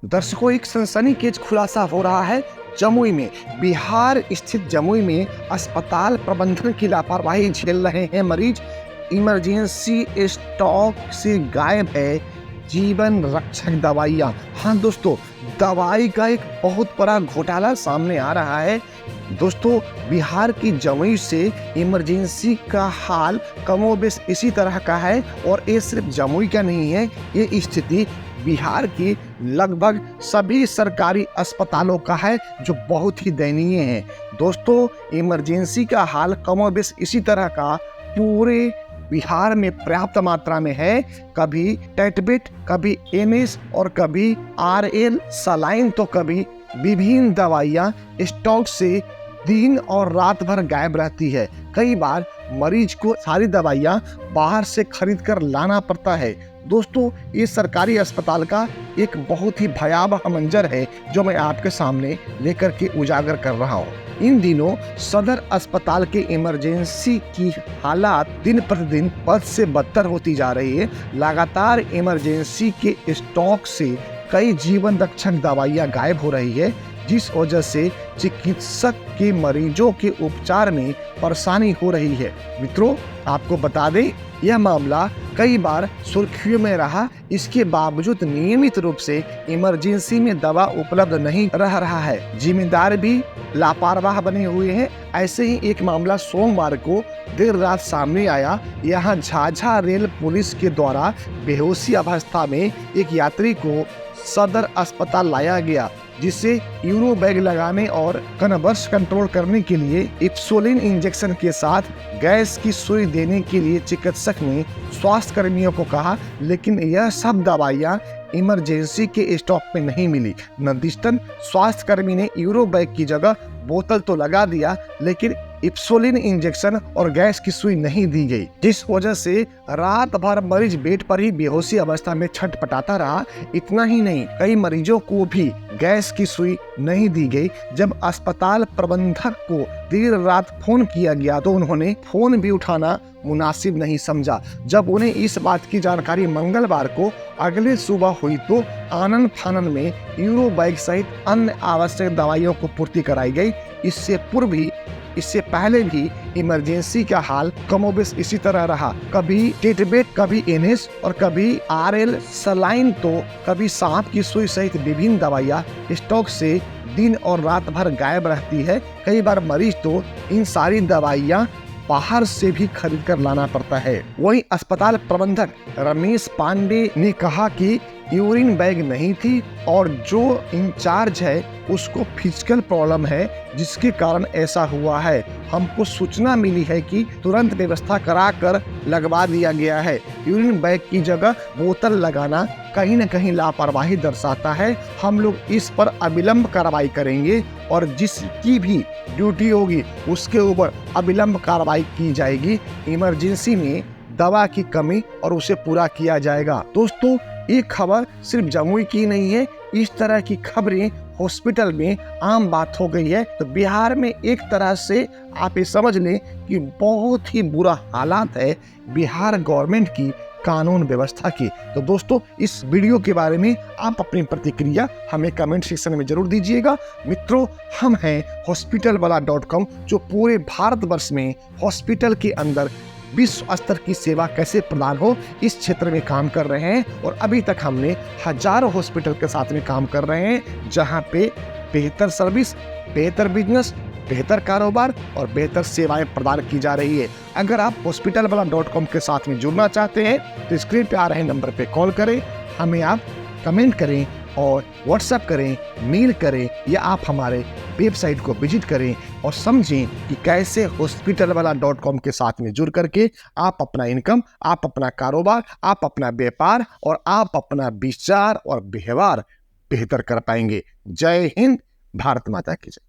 दर्शकों, एक सनसनीखेज खुलासा हो रहा है। जमुई में, बिहार स्थित जमुई में अस्पताल प्रबंधन की लापरवाही झेल रहे हैं मरीज। इमरजेंसी स्टॉक से गायब है जीवन रक्षक दवाइयाँ। हाँ दोस्तों, दवाई का एक बहुत बड़ा घोटाला सामने आ रहा है। दोस्तों, बिहार की जमुई से इमरजेंसी का हाल कमोबेश इसी तरह का है। और ये सिर्फ जमुई का नहीं है, ये स्थिति बिहार की लगभग सभी सरकारी अस्पतालों का है, जो बहुत ही दयनीय है। दोस्तों, इमरजेंसी का हाल कमोबेश इसी तरह का पूरे बिहार में पर्याप्त मात्रा में है। कभी टेटबेट, कभी एनएस और कभी आरएल सलाइन, तो कभी विभिन्न दवाइयाँ स्टॉक से दिन और रात भर गायब रहती है। कई बार मरीज को सारी दवाइयाँ बाहर से खरीद कर लाना पड़ता है। दोस्तों, ये सरकारी अस्पताल का एक बहुत ही भयावह मंजर है, जो मैं आपके सामने लेकर के उजागर कर रहा हूँ। इन दिनों सदर अस्पताल के इमरजेंसी की हालात दिन प्रतिदिन बद से बदतर होती जा रही है। लगातार इमरजेंसी के स्टॉक से कई जीवन रक्षक दवाइयाँ गायब हो रही है, जिस वजह से चिकित्सक के मरीजों के उपचार में परेशानी हो रही है। मित्रों, आपको बता दें, यह मामला कई बार सुर्खियों में रहा। इसके बावजूद नियमित रूप से इमरजेंसी में दवा उपलब्ध नहीं रह रहा है। जिम्मेदार भी लापरवाह बने हुए हैं। ऐसे ही एक मामला सोमवार को देर रात सामने आया। यहाँ झाझा रेल पुलिस के द्वारा बेहोशी अवस्था में एक यात्री को सदर अस्पताल लाया गया, जिसे यूरो बैग लगाने और कन्वर्स कंट्रोल करने के लिए इंसुलिन इंजेक्शन के साथ गैस की सुई देने के लिए चिकित्सक ने स्वास्थ्य कर्मियों को कहा, लेकिन यह सब दवाइयाँ इमरजेंसी के स्टॉक में नहीं मिली। नतीजतन स्वास्थ्य कर्मी ने यूरो बैग की जगह बोतल तो लगा दिया, लेकिन इंसुलिन इंजेक्शन और गैस की सुई नहीं दी गई, जिस वजह से रात भर मरीज बेड पर ही बेहोशी अवस्था में छटपटाता रहा। इतना ही नहीं, कई मरीजों को भी गैस की सुई नहीं दी गई। जब अस्पताल प्रबंधक को देर रात फोन किया गया, तो उन्होंने फोन भी उठाना मुनासिब नहीं समझा। जब उन्हें इस बात की जानकारी मंगलवार को अगले सुबह हुई, तो आनन फानन में यूरो बैग सहित अन्य आवश्यक दवाइयों को पूर्ति कराई गई। इससे पहले भी इमरजेंसी का हाल कमोबेश इसी तरह रहा। कभी टेटबेट, कभी एनएस और कभी आरएल सलाइन, तो कभी सांप की सुई सहित विभिन्न दवाइयाँ स्टॉक से दिन और रात भर गायब रहती है। कई बार मरीज तो इन सारी दवाइयाँ बाहर से भी खरीद कर लाना पड़ता है। वहीं अस्पताल प्रबंधक रमेश पांडे ने कहा कि यूरिन बैग नहीं थी और जो इंचार्ज है उसको फिजिकल प्रॉब्लम है, जिसके कारण ऐसा हुआ है। हमको सूचना मिली है कि तुरंत व्यवस्था कराकर लगवा दिया गया है। यूरिन बैग की जगह बोतल लगाना कहीं न कहीं लापरवाही दर्शाता है। हम लोग इस पर अविलंब कार्रवाई करेंगे और जिसकी भी ड्यूटी होगी उसके ऊपर अविलंब कार्रवाई की जाएगी। इमरजेंसी में दवा की कमी और उसे पूरा किया जाएगा। दोस्तों, ये खबर सिर्फ जमुई की नहीं है। इस तरह की खबरें हॉस्पिटल में आम बात हो गई है। तो बिहार में एक तरह से आप ये समझ लें कि बहुत ही बुरा हालात है बिहार गवर्नमेंट की कानून व्यवस्था की। तो दोस्तों, इस वीडियो के बारे में आप अपनी प्रतिक्रिया हमें कमेंट सेक्शन में जरूर दीजिएगा। मित्रों, हम हैं hospitalwala.com, जो पूरे भारतवर्ष में हॉस्पिटल के अंदर विश्व स्तर की सेवा कैसे प्रदान हो, इस क्षेत्र में काम कर रहे हैं। और अभी तक हमने हजारों हॉस्पिटल के साथ में काम कर रहे हैं, जहां पे बेहतर सर्विस, बेहतर बिजनेस, बेहतर कारोबार और बेहतर सेवाएं प्रदान की जा रही है। अगर आप hospitalwala.com के साथ में जुड़ना चाहते हैं, तो स्क्रीन पे आ रहे नंबर पे कॉल करें, हमें आप कमेंट करें और व्हाट्सएप करें, मेल करें, या आप हमारे वेबसाइट को विजिट करें और समझें कि कैसे hospitalwala.com के साथ में जुड़ करके आप अपना इनकम, आप अपना कारोबार, आप अपना व्यापार और आप अपना विचार और व्यवहार बेहतर कर पाएंगे। जय हिंद, भारत माता की जय।